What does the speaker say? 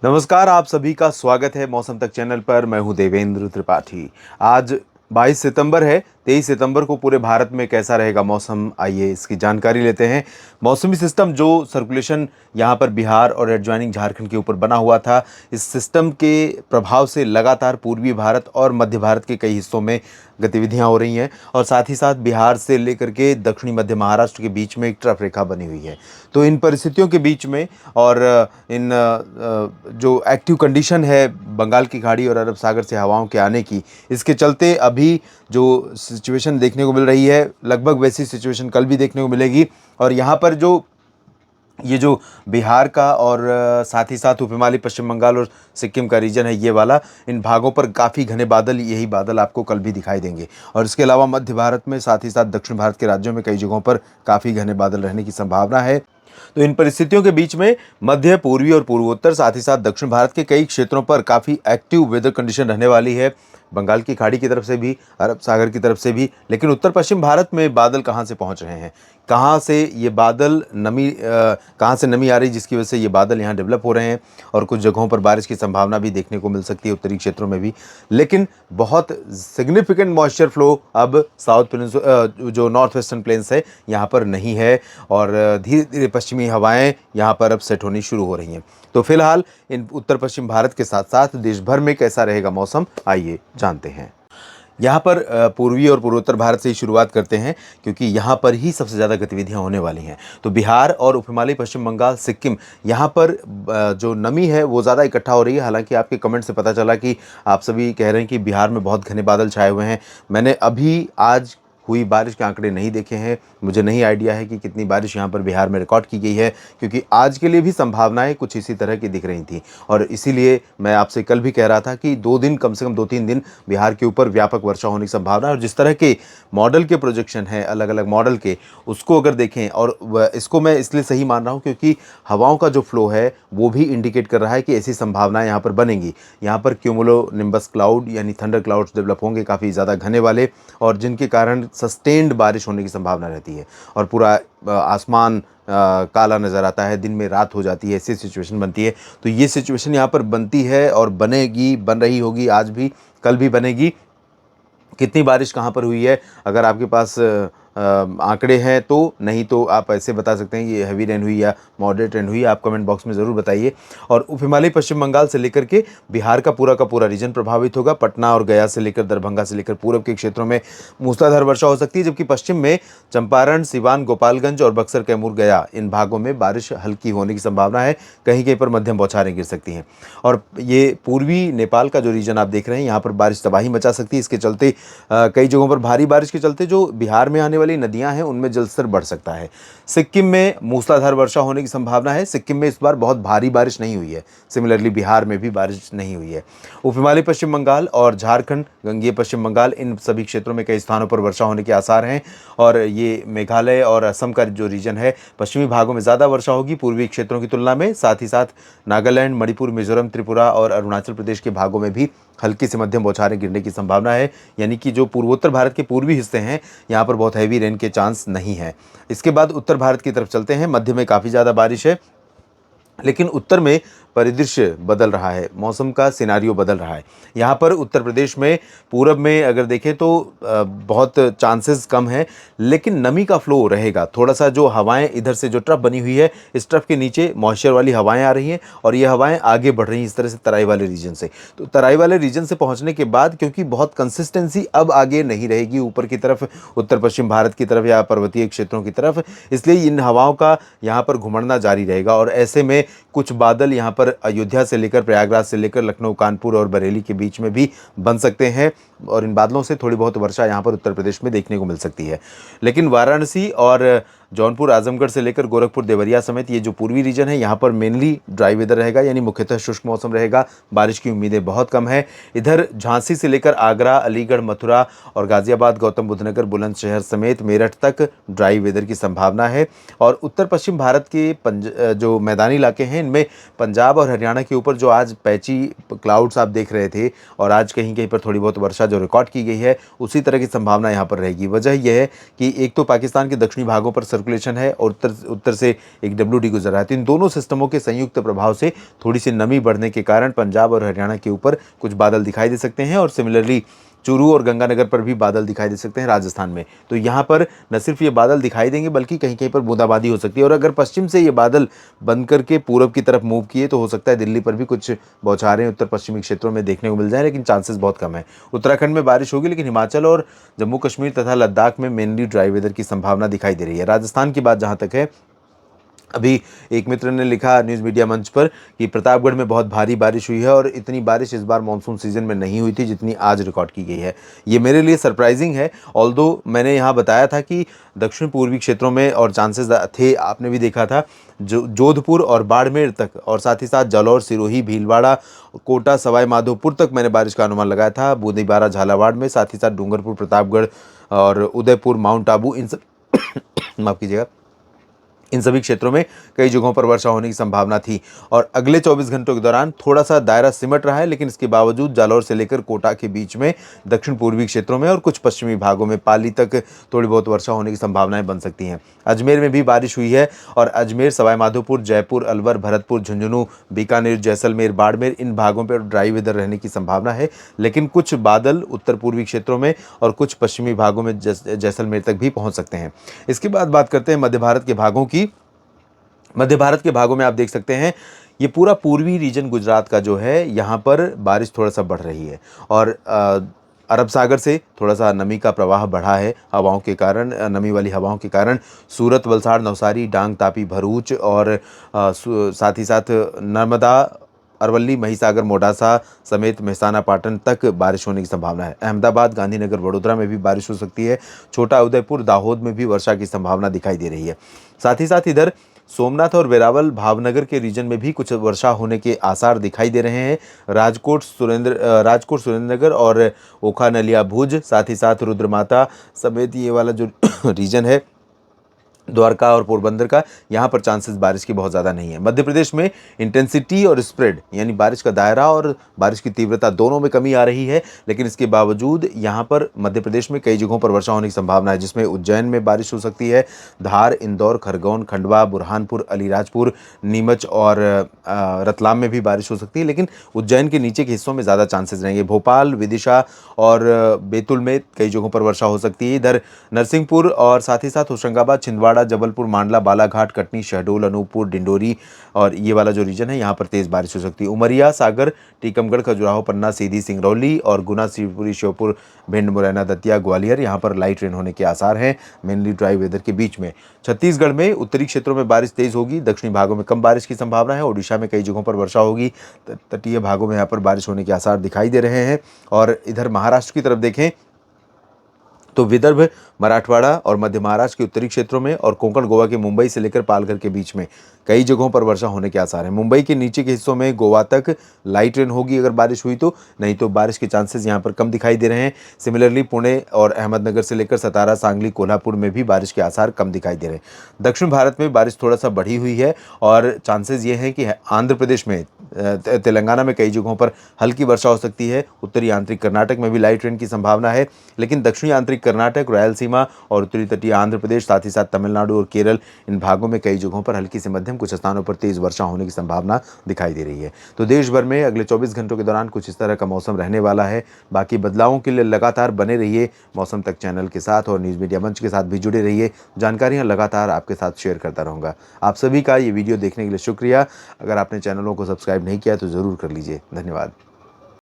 नमस्कार, आप सभी का स्वागत है मौसम तक चैनल पर। मैं हूं देवेंद्र त्रिपाठी। आज 22 सितंबर है। 23 सितंबर को पूरे भारत में कैसा रहेगा मौसम, आइए इसकी जानकारी लेते हैं। मौसमी सिस्टम जो सर्कुलेशन यहाँ पर बिहार और एडजॉइनिंग झारखंड के ऊपर बना हुआ था, इस सिस्टम के प्रभाव से लगातार पूर्वी भारत और मध्य भारत के कई हिस्सों में गतिविधियां हो रही हैं और साथ ही साथ बिहार से लेकर के दक्षिणी मध्य महाराष्ट्र के बीच में एक ट्रफ रेखा बनी हुई है। तो इन परिस्थितियों के बीच में और इन जो एक्टिव कंडीशन है बंगाल की खाड़ी और अरब सागर से हवाओं के आने की, इसके चलते अभी जो सिचुएशन देखने को मिल रही है, लगभग वैसी सिचुएशन कल भी देखने को मिलेगी। और यहाँ पर ये जो बिहार का और साथ ही साथ उप हिमालय पश्चिम बंगाल और सिक्किम का रीजन है, ये वाला, इन भागों पर काफ़ी घने बादल, यही बादल आपको कल भी दिखाई देंगे। और इसके अलावा मध्य भारत में, साथ ही साथ दक्षिण भारत के राज्यों में कई जगहों पर काफ़ी घने बादल रहने की संभावना है। तो इन परिस्थितियों के बीच में मध्य, पूर्वी और पूर्वोत्तर, साथ ही साथ दक्षिण भारत के कई क्षेत्रों पर काफ़ी एक्टिव वेदर कंडीशन रहने वाली है, बंगाल की खाड़ी की तरफ से भी, अरब सागर की तरफ से भी। लेकिन उत्तर पश्चिम भारत में बादल कहाँ से पहुँच रहे हैं, कहाँ से ये बादल कहाँ से नमी आ रही, जिसकी वजह से ये बादल यहाँ डेवलप हो रहे हैं और कुछ जगहों पर बारिश की संभावना भी देखने को मिल सकती है, उत्तरी क्षेत्रों में भी। लेकिन बहुत सिग्निफिकेंट मॉइस्चर फ्लो अब जो नॉर्थ वेस्टर्न प्लेन्स है यहाँ पर नहीं है और धीरे धीरे पश्चिमी हवाएं यहाँ पर अब सेट होनी शुरू हो रही हैं। तो फिलहाल इन उत्तर पश्चिम भारत के साथ साथ देश भर में कैसा रहेगा मौसम, आइए जानते हैं। यहाँ पर पूर्वी और पूर्वोत्तर भारत से ही शुरुआत करते हैं, क्योंकि यहाँ पर ही सबसे ज़्यादा गतिविधियाँ होने वाली हैं। तो बिहार और उप हिमालय पश्चिम बंगाल, सिक्किम, यहाँ पर जो नमी है वो ज़्यादा इकट्ठा हो रही है। हालांकि आपके कमेंट से पता चला कि आप सभी कह रहे हैं कि बिहार में बहुत घने बादल छाए हुए हैं। मैंने अभी आज हुई बारिश के आंकड़े नहीं देखे हैं, मुझे नहीं आइडिया है कि कितनी बारिश यहाँ पर बिहार में रिकॉर्ड की गई है, क्योंकि आज के लिए भी संभावनाएं कुछ इसी तरह की दिख रही थी। और इसीलिए मैं आपसे कल भी कह रहा था कि 2 दिन, कम से कम 2-3 दिन बिहार के ऊपर व्यापक वर्षा होने की संभावना है। और जिस तरह के मॉडल के प्रोजेक्शन है, अलग अलग मॉडल के, उसको अगर देखें, और इसको मैं इसलिए सही मान रहा हूँ क्योंकि हवाओं का जो फ्लो है वो भी इंडिकेट कर रहा है कि ऐसी संभावनाएं यहाँ पर बनेंगी। यहाँ पर क्यूमुलो निम्बस क्लाउड यानी थंडर क्लाउड्स डेवलप होंगे, काफ़ी ज़्यादा घने वाले, और जिनके कारण सस्टेन्ड बारिश होने की संभावना रहती है और पूरा आसमान काला नज़र आता है, दिन में रात हो जाती है, ऐसी सिचुएशन बनती है। तो ये सिचुएशन यहाँ पर बनती है और बनेगी, बन रही होगी, आज भी, कल भी बनेगी। कितनी बारिश कहाँ पर हुई है, अगर आपके पास आंकड़े हैं तो, नहीं तो आप ऐसे बता सकते हैं ये हैवी रेन हुई या मॉडरेट रेन हुई, आप कमेंट बॉक्स में ज़रूर बताइए। और उप हिमालय पश्चिम बंगाल से लेकर के बिहार का पूरा रीजन प्रभावित होगा। पटना और गया से लेकर दरभंगा से लेकर पूर्व के क्षेत्रों में मूसलाधार वर्षा हो सकती है, जबकि पश्चिम में चंपारण, सिवान, गोपालगंज और बक्सर, कैमूर, गया, इन भागों में बारिश हल्की होने की संभावना है, कहीं कहीं पर मध्यम बौछारें गिर सकती हैं। और ये पूर्वी नेपाल का जो रीजन आप देख रहे हैं, यहाँ पर बारिश तबाही मचा सकती है। इसके चलते कई जगहों पर भारी बारिश के चलते जो बिहार में आने वाली नदियां हैं उनमें जलस्तर बढ़ सकता है। सिक्किम में मूसलाधार वर्षा होने की संभावना है। सिक्किम में इस बार बहुत भारी बारिश नहीं हुई है, सिमिलरली बिहार में भी बारिश नहीं हुई है। उप हिमालय पश्चिम बंगाल और झारखंड, गंगेय पश्चिम बंगाल, इन सभी क्षेत्रों में कई स्थानों पर वर्षा होने के आसार हैं। और ये मेघालय और असम का जो रीजन है, पश्चिमी भागों में ज़्यादा वर्षा होगी पूर्वी क्षेत्रों की तुलना में। साथ ही साथ नागालैंड, मणिपुर, मिजोरम, त्रिपुरा और अरुणाचल प्रदेश के भागों में भी हल्की से मध्यम बौछारें गिरने की संभावना है। यानी कि जो पूर्वोत्तर भारत के पूर्वी हिस्से हैं, यहाँ पर बहुत हैवी रेन के चांस नहीं है। इसके बाद उत्तर भारत की तरफ चलते हैं। मध्य में काफ़ी ज़्यादा बारिश है, लेकिन उत्तर में परिदृश्य बदल रहा है, मौसम का सिनारियो बदल रहा है। यहाँ पर उत्तर प्रदेश में पूरब में अगर देखें तो बहुत चांसेस कम है, लेकिन नमी का फ्लो रहेगा। थोड़ा सा जो हवाएं इधर से जो ट्रफ बनी हुई है, इस ट्रफ के नीचे मॉइस्चर वाली हवाएं आ रही हैं और ये हवाएं आगे बढ़ रही हैं इस तरह से तराई वाले रीजन से। तो तराई वाले रीजन से पहुँचने के बाद, क्योंकि बहुत कंसिस्टेंसी अब आगे नहीं रहेगी ऊपर की तरफ, उत्तर पश्चिम भारत की तरफ या पर्वतीय क्षेत्रों की तरफ, इसलिए इन हवाओं का यहाँ पर घुमड़ना जारी रहेगा। और ऐसे में कुछ बादल यहाँ पर अयोध्या से लेकर, प्रयागराज से लेकर लखनऊ, कानपुर और बरेली के बीच में भी बन सकते हैं और इन बादलों से थोड़ी बहुत वर्षा यहाँ पर उत्तर प्रदेश में देखने को मिल सकती है। लेकिन वाराणसी और जौनपुर, आजमगढ़ से लेकर गोरखपुर, देवरिया समेत ये जो पूर्वी रीजन है, यहाँ पर मेनली ड्राई वेदर रहेगा, यानी मुख्यतः शुष्क मौसम रहेगा। बारिश की उम्मीदें बहुत कम है। इधर झांसी से लेकर आगरा, अलीगढ़, मथुरा और गाजियाबाद, गौतम बुद्ध नगर, बुलंदशहर समेत मेरठ तक ड्राई वेदर की संभावना है। और उत्तर पश्चिम भारत के जो मैदानी इलाके हैं, इनमें पंजाब और हरियाणा के ऊपर जो आज पैची क्लाउड्स आप देख रहे थे और आज कहीं कहीं पर थोड़ी बहुत वर्षा जो रिकॉर्ड की गई है, उसी तरह की संभावना यहाँ पर रहेगी। वजह यह है कि एक तो पाकिस्तान के दक्षिणी भागों पर सर्कुलेशन है और उत्तर से एक WD गुजर रहा है। तो इन दोनों सिस्टमों के संयुक्त प्रभाव से थोड़ी सी नमी बढ़ने के कारण पंजाब और हरियाणा के ऊपर कुछ बादल दिखाई दे सकते हैं और सिमिलरली चूरू और गंगानगर पर भी बादल दिखाई दे सकते हैं राजस्थान में। तो यहाँ पर न सिर्फ ये बादल दिखाई देंगे बल्कि कहीं कहीं पर बूंदाबांदी हो सकती है। और अगर पश्चिम से ये बादल बन करके पूरब की तरफ मूव किए तो हो सकता है दिल्ली पर भी कुछ बौछारें उत्तर पश्चिमी क्षेत्रों में देखने को मिल जाए, लेकिन चांसेस बहुत कम है। उत्तराखंड में बारिश होगी, लेकिन हिमाचल और जम्मू कश्मीर तथा लद्दाख में मेनली ड्राई वेदर की संभावना दिखाई दे रही है। राजस्थान की बात जहाँ तक है, अभी एक मित्र ने लिखा न्यूज़ मीडिया मंच पर कि प्रतापगढ़ में बहुत भारी बारिश हुई है और इतनी बारिश इस बार मानसून सीजन में नहीं हुई थी जितनी आज रिकॉर्ड की गई है। ये मेरे लिए सरप्राइजिंग है, ऑल्दो मैंने यहाँ बताया था कि दक्षिण पूर्वी क्षेत्रों में और चांसेस थे, आपने भी देखा था जोधपुर और बाड़मेर तक, और साथ ही साथ जालौर, सिरोही, भीलवाड़ा, कोटा, सवाई माधोपुर तक मैंने बारिश का अनुमान लगाया था। बूंदीबारा, झालावाड़ में, साथ ही साथ डूंगरपुर, प्रतापगढ़ और उदयपुर, माउंट आबू, इन सब माफ़ कीजिएगा, इन सभी क्षेत्रों में कई जगहों पर वर्षा होने की संभावना थी। और अगले 24 घंटों के दौरान थोड़ा सा दायरा सिमट रहा है, लेकिन इसके बावजूद जालौर से लेकर कोटा के बीच में, दक्षिण पूर्वी क्षेत्रों में और कुछ पश्चिमी भागों में पाली तक थोड़ी बहुत वर्षा होने की संभावनाएं बन सकती हैं। अजमेर में भी बारिश हुई है और अजमेर, सवाई माधोपुर, जयपुर, अलवर, भरतपुर, झुंझुनू, बीकानेर, जैसलमेर, बाड़मेर, इन भागों पर ड्राई वेदर रहने की संभावना है, लेकिन कुछ बादल उत्तर पूर्वी क्षेत्रों में और कुछ पश्चिमी भागों में जैसलमेर तक भी पहुंच सकते हैं। इसके बाद बात करते हैं मध्य भारत के भागों की। मध्य भारत के भागों में आप देख सकते हैं ये पूरा पूर्वी रीजन गुजरात का जो है, यहाँ पर बारिश थोड़ा सा बढ़ रही है और अरब सागर से थोड़ा सा नमी का प्रवाह बढ़ा है हवाओं के कारण, नमी वाली हवाओं के कारण सूरत, वलसाड़, नवसारी, डांग, तापी, भरूच और साथ ही साथ नर्मदा, अरवली, महिसागर, मोडासा समेत मेहसाना, पाटन तक बारिश होने की संभावना है। अहमदाबाद, गांधीनगर, वडोदरा में भी बारिश हो सकती है। छोटा उदयपुर, दाहोद में भी वर्षा की संभावना दिखाई दे रही है। साथ ही साथ इधर सोमनाथ और वेरावल, भावनगर के रीजन में भी कुछ वर्षा होने के आसार दिखाई दे रहे हैं। राजकोट, सुरेंद्रनगर और ओखा, नलिया, भुज, साथ ही साथ रुद्रमाता समेत ये वाला जो रीजन है द्वारका और पोरबंदर का, यहाँ पर चांसेस बारिश की बहुत ज़्यादा नहीं है। मध्य प्रदेश में इंटेंसिटी और स्प्रेड यानी बारिश का दायरा और बारिश की तीव्रता दोनों में कमी आ रही है, लेकिन इसके बावजूद यहाँ पर मध्य प्रदेश में कई जगहों पर वर्षा होने की संभावना है, जिसमें उज्जैन में बारिश हो सकती है, धार, इंदौर, खरगोन, खंडवा, बुरहानपुर, अलीराजपुर, नीमच और रतलाम में भी बारिश हो सकती है, लेकिन उज्जैन के नीचे के हिस्सों में ज़्यादा चांसेस रहेंगे। भोपाल, विदिशा और बैतूल में कई जगहों पर वर्षा हो सकती है। इधर नरसिंहपुर और साथ ही साथ होशंगाबाद, छिंदवाड़ा, जबलपुर, मांडला, बालाघाट, कटनी, शहडोल, अनूपपुर, डिंडोरी और ये वाला जो रीजन है यहाँ पर तेज बारिश हो सकती है। उमरिया, सागर, टीकमगढ़, खजुराहो, पन्ना, सीधी, सिंगरौली और गुना, शिवपुरी, श्योपुर, भिंड, मुरैना, दतिया, ग्वालियर, यहाँ पर लाइट रेन होने के आसार हैं, मेनली ड्राई वेदर के बीच में। छत्तीसगढ़ में उत्तरी क्षेत्रों में बारिश तेज होगी, दक्षिणी भागों में कम बारिश की संभावना है। ओडिशा में कई जगहों पर वर्षा होगी, तटीय भागों में यहाँ पर बारिश होने के आसार दिखाई दे रहे हैं। और इधर महाराष्ट्र की तरफ देखें तो विदर्भ, मराठवाड़ा और मध्य महाराष्ट्र के उत्तरी क्षेत्रों में और कोंकण, गोवा के मुंबई से लेकर पालघर के बीच में कई जगहों पर वर्षा होने के आसार हैं। मुंबई के नीचे के हिस्सों में गोवा तक लाइट रेन होगी अगर बारिश हुई तो, नहीं तो बारिश के चांसेस यहाँ पर कम दिखाई दे रहे हैं। सिमिलरली पुणे और अहमदनगर से लेकर सतारा, सांगली, कोल्हापुर में भी बारिश के आसार कम दिखाई दे रहे हैं। दक्षिण भारत में बारिश थोड़ा सा बढ़ी हुई है और चांसेस ये हैं कि आंध्र प्रदेश में, तेलंगाना में कई जगहों पर हल्की वर्षा हो सकती है। उत्तरी आंतरिक कर्नाटक में भी लाइट रेन की संभावना है, लेकिन दक्षिणी आंतरिक कर्नाटक, रायलसीमा और उत्तरी तटीय आंध्र प्रदेश, साथ ही साथ तमिलनाडु और केरल, इन भागों में कई जगहों पर हल्की से मध्यम, कुछ स्थानों पर तेज वर्षा होने की संभावना दिखाई दे रही है। तो देश भर में अगले 24 घंटों के दौरान कुछ इस तरह का मौसम रहने वाला है। बाकी बदलावों के लिए लगातार बने रहिए मौसम तक चैनल के साथ और न्यूज़ मीडिया मंच के साथ भी जुड़े रहिए। जानकारियाँ लगातार आपके साथ शेयर करता रहूँगा। आप सभी का ये वीडियो देखने के लिए शुक्रिया। अगर आपने चैनलों को सब्सक्राइब नहीं किया तो ज़रूर कर लीजिए। धन्यवाद।